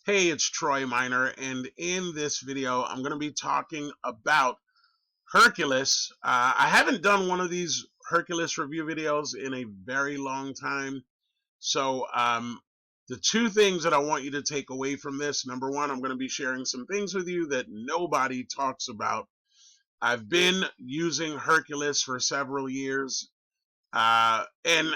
Hey, it's Troy Miner, and in this video, I'm going to be talking about Herculist. I haven't done one of these Herculist review videos in a very long time. So, the two things that I want you to take away from this, number one, I'm going to be sharing some things with you that nobody talks about. I've been using Herculist for several years, and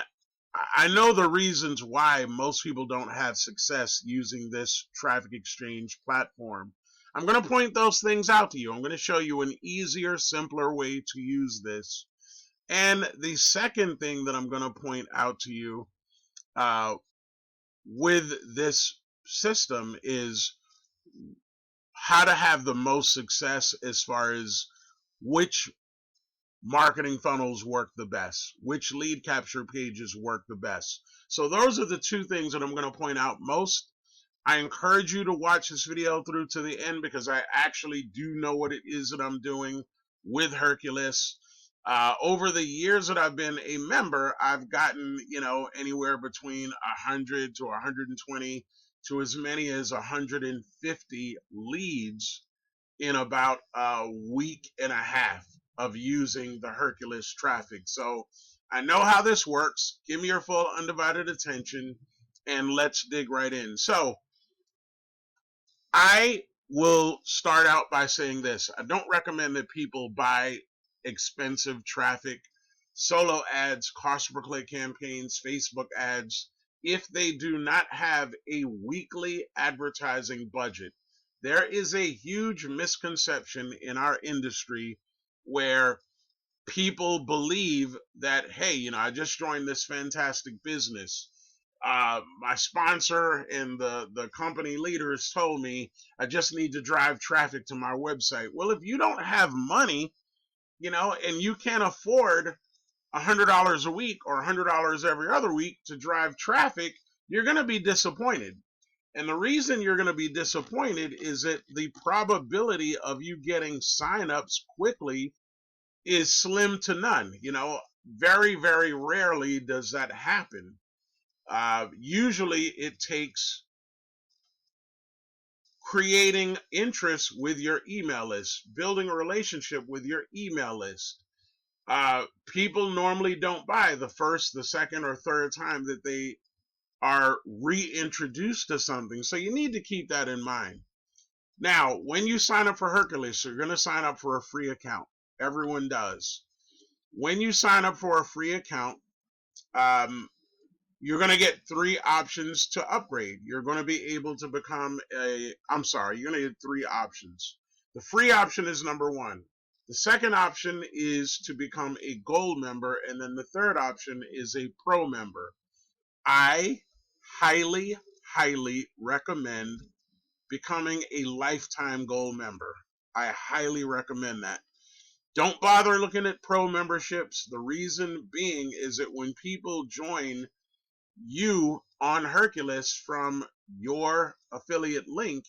I know the reasons why most people don't have success using this traffic exchange platform. I'm going to point those things out to you. I'm going to show you an easier, simpler way to use this. And the second thing that I'm going to point out to you with this system is how to have the most success as far as which marketing funnels work the best, which lead capture pages work the best. So those are the two things that I'm going to point out most. I encourage you to watch this video through to the end because I actually do know what it is that I'm doing with Herculist. Over the years that I've been a member, I've gotten, anywhere between 100 to 120 to as many as 150 leads in about a week and a half of using the Herculist traffic. So I know how this works. Give me your full undivided attention and let's dig right in. So I will start out by saying this. I don't recommend that people buy expensive traffic, solo ads, cost per click campaigns, Facebook ads, if they do not have a weekly advertising budget. There is a huge misconception in our industry where people believe that, hey, I just joined this fantastic business. My sponsor and the company leaders told me I just need to drive traffic to my website. Well, if you don't have money, and you can't afford $100 a week or $100 every other week to drive traffic, you're going to be disappointed. And the reason you're going to be disappointed is that the probability of you getting signups quickly is slim to none. Very, very rarely does that happen. Usually it takes creating interest with your email list, building a relationship with your email list. People normally don't buy the first, the second, or third time that they are reintroduced to something. So you need to keep that in mind. Now, when you sign up for Herculist, you're going to sign up for a free account. Everyone does. When you sign up for a free account, you're going to get three options to upgrade. You're going to be able to become you're going to get three options. The free option is number one. The second option is to become a gold member, and then the third option is a pro member. I highly, highly recommend becoming a lifetime gold member. I highly recommend that. Don't bother looking at pro memberships. The reason being is that when people join you on Herculist from your affiliate link,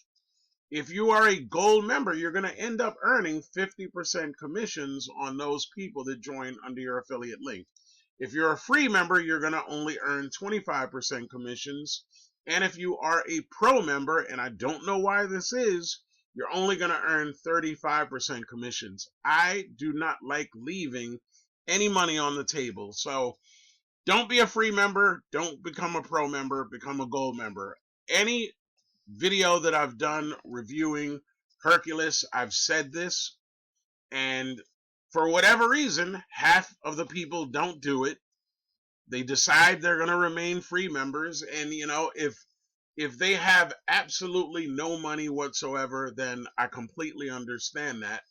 if you are a gold member, you're going to end up earning 50% commissions on those people that join under your affiliate link. If you're a free member, you're going to only earn 25% commissions. And if you are a pro member, and I don't know why this is, you're only going to earn 35% commissions. I do not like leaving any money on the table. So don't be a free member. Don't become a pro member. Become a gold member. Any video that I've done reviewing Herculist, I've said this, and for whatever reason, half of the people don't do it. They decide they're going to remain free members, and if they have absolutely no money whatsoever, then I completely understand that.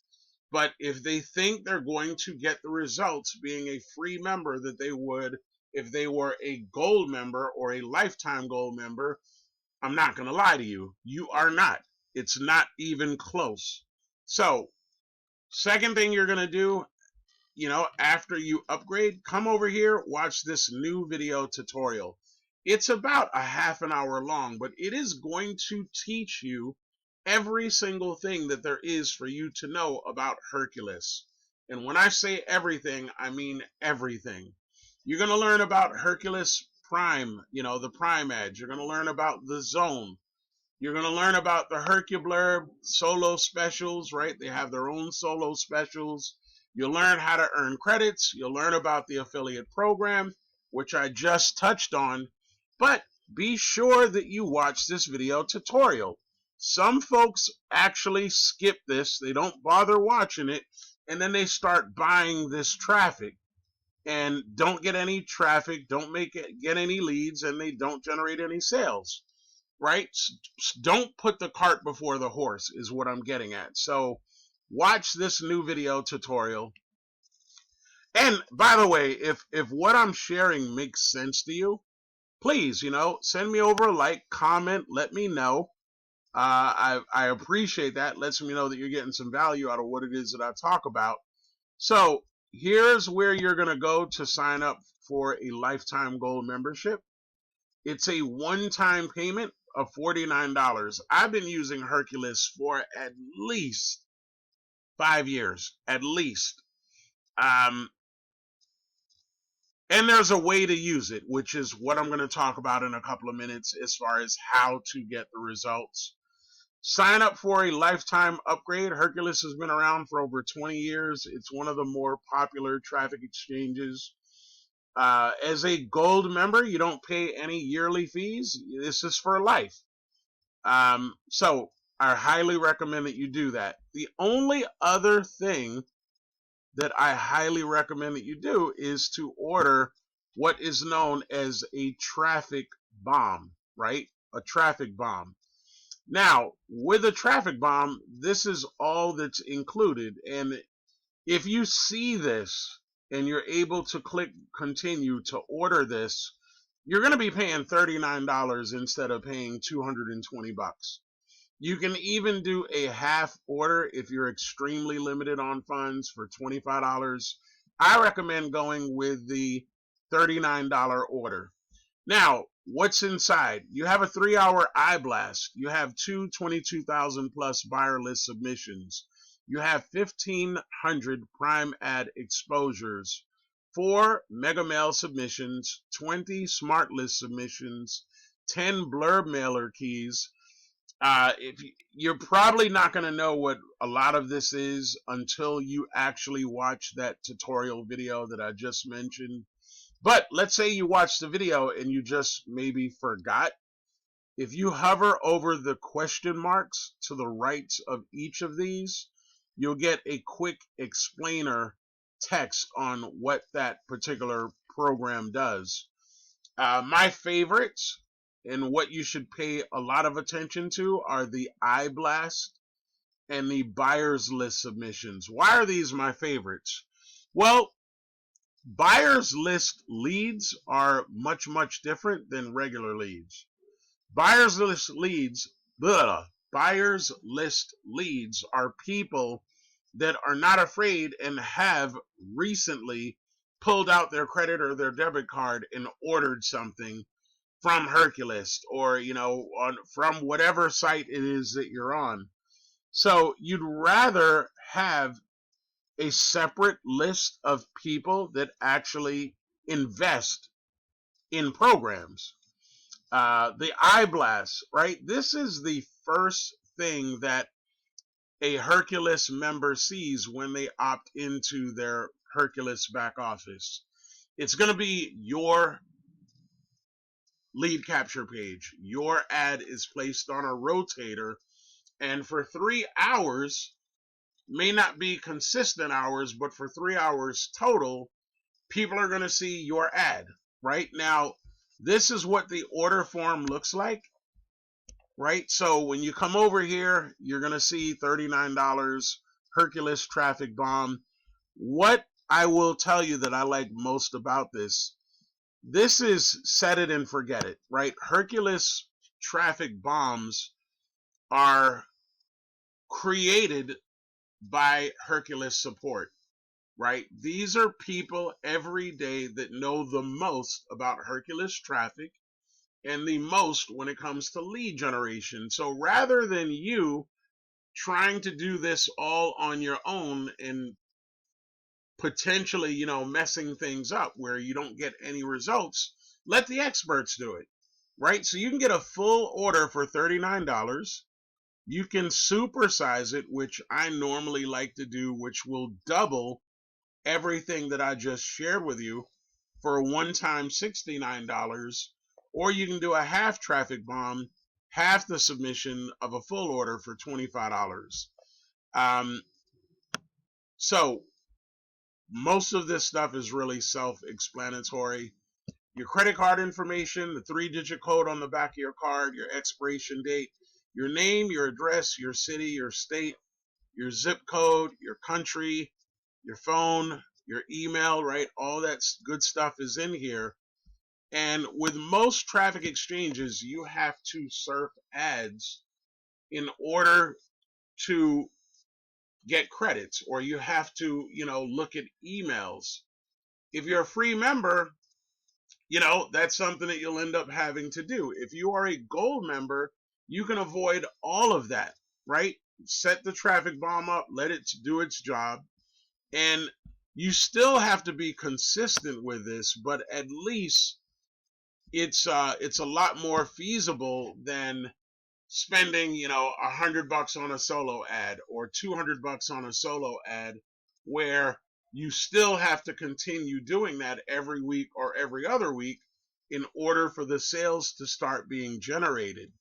But if they think they're going to get the results being a free member that they would if they were a gold member or a lifetime gold member, I'm not going to lie to you. You are not. It's not even close. So, second thing you're going to do, after you upgrade, come over here, watch this new video tutorial. It's about a half an hour long, but it is going to teach you every single thing that there is for you to know about Herculist. And when I say everything, I mean everything. You're going to learn about Herculist Prime, the Prime Edge. You're going to learn about the Zone. You're going to learn about the Hercublurb solo specials, right? They have their own solo specials. You'll learn how to earn credits. You'll learn about the affiliate program, which I just touched on. But be sure that you watch this video tutorial. Some folks actually skip this. They don't bother watching it, and then they start buying this traffic and don't get any traffic, don't get any leads, and they don't generate any sales. Right? Don't put the cart before the horse is what I'm getting at. So watch this new video tutorial. And by the way, if what I'm sharing makes sense to you, please, send me over a like, comment, let me know. I appreciate that. Lets me know that you're getting some value out of what it is that I talk about. So here's where you're going to go to sign up for a lifetime gold membership. It's a one-time payment of $49. I've been using Herculist for at least 5 years, at least. And there's a way to use it, which is what I'm going to talk about in a couple of minutes as far as how to get the results. Sign up for a lifetime upgrade. Herculist has been around for over 20 years. It's one of the more popular traffic exchanges. As a gold member, you don't pay any yearly fees. This is for life. So I highly recommend that you do that. The only other thing that I highly recommend that you do is to order what is known as a traffic bomb, right? A traffic bomb. Now, with a traffic bomb, this is all that's included. And if you see this and you're able to click continue to order this, you're going to be paying $39 instead of paying $220. You can even do a half order if you're extremely limited on funds for $25. I recommend going with the $39 order. Now, what's inside? You have a 3-hour iblast. You have two 22,000 plus buyer list submissions. You have 1,500 prime ad exposures, 4 mega mail submissions, 20 smart list submissions, 10 blurb mailer keys. You're probably not going to know what a lot of this is until you actually watch that tutorial video that I just mentioned. But let's say you watched the video and you just maybe forgot. If you hover over the question marks to the right of each of these, you'll get a quick explainer text on what that particular program does. My favorites and what you should pay a lot of attention to are the iblast and the buyers list submissions. Why are these my favorites? Well, buyers list leads are much, much different than regular leads. Buyers list leads are people that are not afraid and have recently pulled out their credit or their debit card and ordered something from Herculist or, from whatever site it is that you're on. So you'd rather have a separate list of people that actually invest in programs. The iblast, right? This is the first thing that a Herculist member sees when they opt into their Herculist back office. It's going to be your lead capture page. Your ad is placed on a rotator, and for 3 hours, may not be consistent hours, but for 3 hours total, people are going to see your ad. Right now, this is what the order form looks like. Right, so when you come over here, you're going to see $39 Herculist traffic bomb. What I will tell you that I like most about this is set it and forget it, right? Herculist traffic bombs are created by Herculist support, right? These are people every day that know the most about Herculist traffic and the most when it comes to lead generation. So rather than you trying to do this all on your own and potentially, messing things up where you don't get any results, let the experts do it. right? So you can get a full order for $39. You can supersize it, which I normally like to do, which will double everything that I just shared with you for a one-time $69, or you can do a half traffic bomb, half the submission of a full order for $25. So most of this stuff is really self-explanatory. Your credit card information, the 3-digit code on the back of your card, your expiration date, your name, your address, your city, your state, your zip code, your country, your phone, your email, right? All that good stuff is in here. And with most traffic exchanges, you have to surf ads in order to get credits, or you have to, look at emails. If you're a free member, that's something that you'll end up having to do. If you are a gold member, you can avoid all of that, right? Set the traffic bomb up, let it do its job, and you still have to be consistent with this, but at least it's a lot more feasible than spending, $100 on a solo ad or $200 on a solo ad, where you still have to continue doing that every week or every other week in order for the sales to start being generated.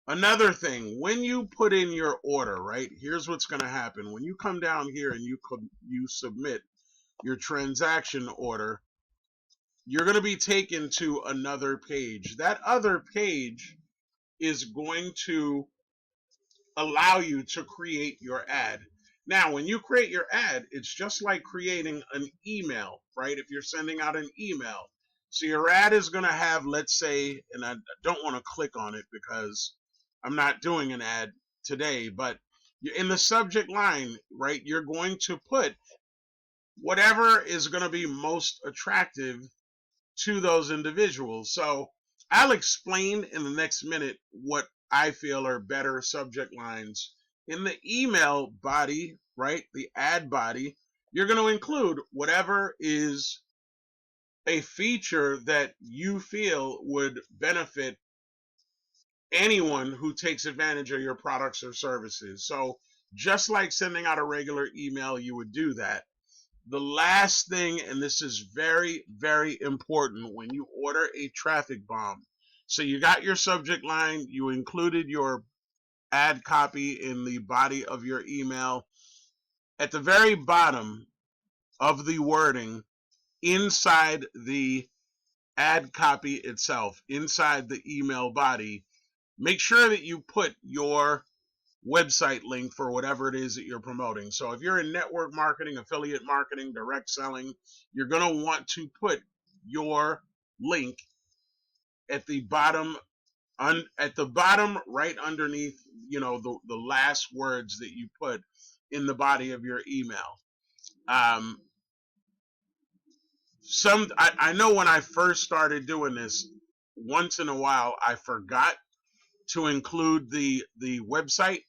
Another thing, when you put in your order, right, here's what's going to happen. When you come down here and you submit your transaction order, you're going to be taken to another page. That other page is going to allow you to create your ad. Now, when you create your ad, it's just like creating an email, right? If you're sending out an email. So your ad is going to have, let's say, and I don't want to click on it because I'm not doing an ad today, but in the subject line, right, you're going to put whatever is going to be most attractive to those individuals. So I'll explain in the next minute what I feel are better subject lines. In the email body, right, the ad body, you're going to include whatever is a feature that you feel would benefit anyone who takes advantage of your products or services. So just like sending out a regular email, you would do that. The last thing, and this is very, very important when you order a traffic bomb. So you got your subject line, you included your ad copy in the body of your email. At the very bottom of the wording, inside the ad copy itself, inside the email body, make sure that you put your website link for whatever it is that you're promoting. So if you're in network marketing, affiliate marketing, direct selling, you're going to want to put your link at the bottom right underneath, the last words that you put in the body of your email. I know when I first started doing this, once in a while I forgot to include the website,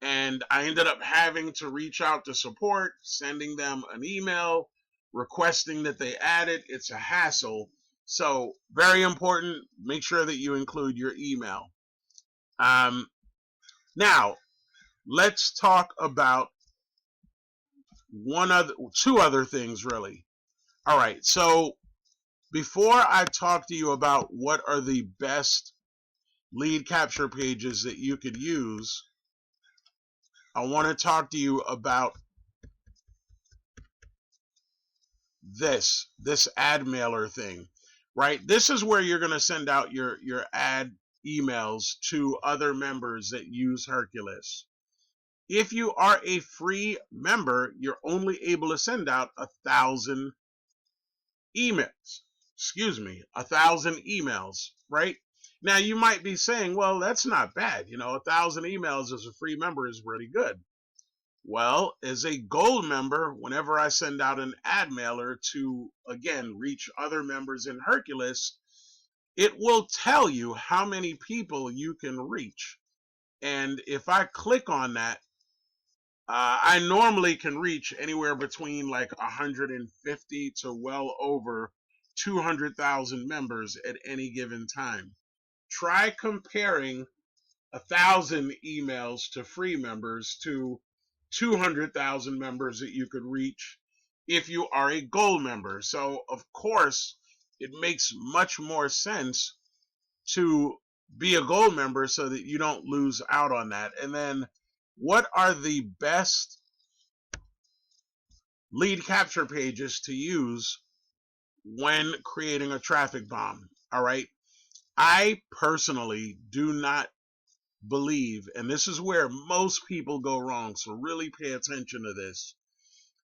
and I ended up having to reach out to support, sending them an email requesting that they add it. It's a hassle. So very important, make sure that you include your email. Now let's talk about two other things really. All right, so before I talk to you about what are the best lead capture pages that you could use, I want to talk to you about this ad mailer thing, right? This is where you're going to send out your ad emails to other members that use Herculist. If you are a free member, you're only able to send out 1,000 emails. 1,000 emails, right? Now you might be saying, well, that's not bad. 1,000 emails as a free member is really good. Well, as a gold member, whenever I send out an ad mailer to, again, reach other members in Herculist, it will tell you how many people you can reach. And if I click on that, I normally can reach anywhere between like 150 to well over 200,000 members at any given time. Try comparing 1,000 emails to free members to 200,000 members that you could reach if you are a gold member. So, of course, it makes much more sense to be a gold member so that you don't lose out on that. And then, what are the best lead capture pages to use when creating a traffic bomb? All right. I personally do not believe, and this is where most people go wrong, so really pay attention to this.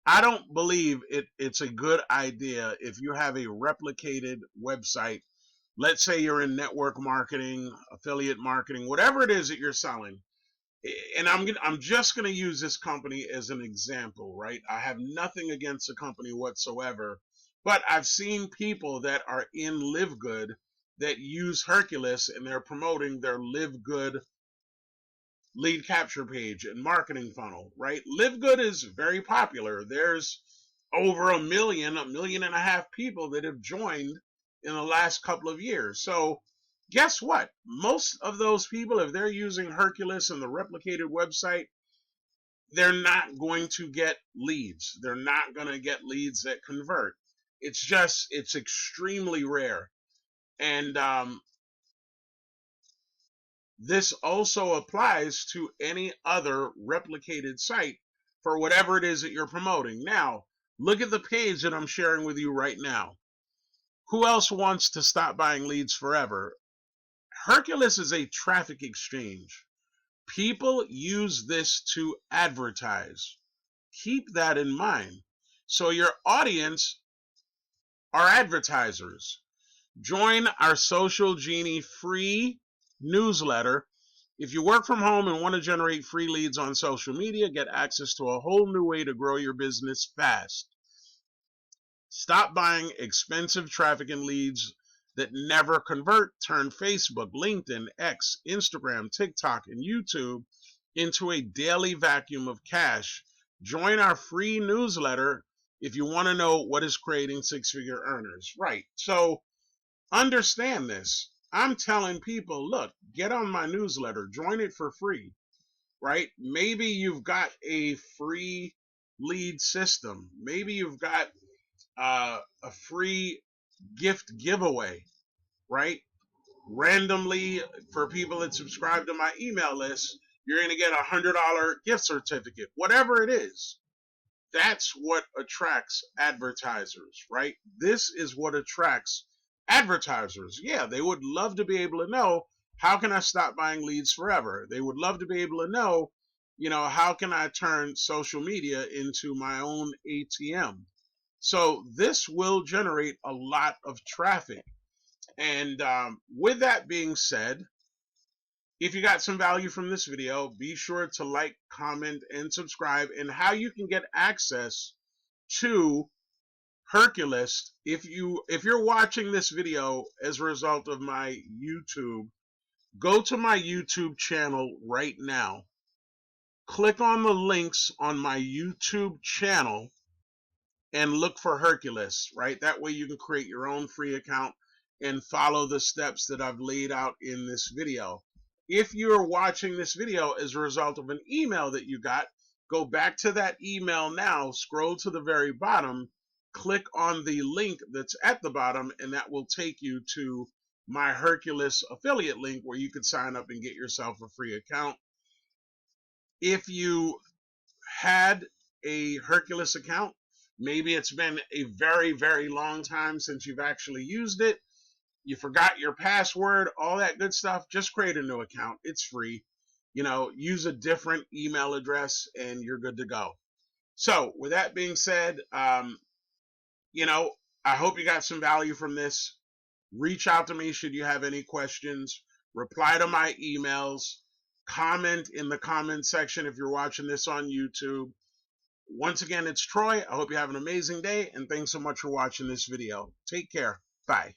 I don't believe it's a good idea if you have a replicated website. Let's say you're in network marketing, affiliate marketing, whatever it is that you're selling. And I'm just going to use this company as an example, right? I have nothing against the company whatsoever, but I've seen people that are in Live Good that use Herculist, and they're promoting their Live Good lead capture page and marketing funnel, right? Live Good is very popular. There's over 1.5 million people that have joined in the last couple of years. So guess what? Most of those people, if they're using Herculist and the replicated website, they're not going to get leads. They're not going to get leads that convert. It's extremely rare. And this also applies to any other replicated site for whatever it is that you're promoting. Now, look at the page that I'm sharing with you right now. Who else wants to stop buying leads forever? Herculist is a traffic exchange. People use this to advertise. Keep that in mind. So your audience are advertisers. Join our Social Genie free newsletter. If you work from home and want to generate free leads on social media, get access to a whole new way to grow your business fast. Stop buying expensive traffic and leads that never convert. Turn Facebook, LinkedIn, X, Instagram, TikTok, and YouTube into a daily vacuum of cash. Join our free newsletter if you want to know what is creating six-figure earners. Right. So understand this. I'm telling people, look, get on my newsletter, join it for free, right? Maybe you've got a free lead system. Maybe you've got a free gift giveaway, right? Randomly, for people that subscribe to my email list, you're going to get a $100 gift certificate, whatever it is. That's what attracts advertisers, right? This is what attracts advertisers. Yeah, they would love to be able to know, how can I stop buying leads forever? They would love to be able to know, how can I turn social media into my own ATM? So this will generate a lot of traffic. And with that being said, if you got some value from this video, be sure to like, comment, and subscribe. And how you can get access to Herculist, if you're watching this video as a result of my YouTube, go to my YouTube channel right now. Click on the links on my YouTube channel and look for Herculist, right? That way you can create your own free account and follow the steps that I've laid out in this video. If you're watching this video as a result of an email that you got, go back to that email now, scroll to the very bottom, click on the link that's at the bottom, and that will take you to my Herculist affiliate link where you could sign up and get yourself a free account. If you had a Herculist account, maybe it's been a very, very long time since you've actually used it, you forgot your password, all that good stuff, just create a new account. It's free. Use a different email address and you're good to go. So with that being said, I hope you got some value from this. Reach out to me should you have any questions. Reply to my emails. Comment in the comment section if you're watching this on YouTube. Once again, it's Troy. I hope you have an amazing day, and thanks so much for watching this video. Take care. Bye.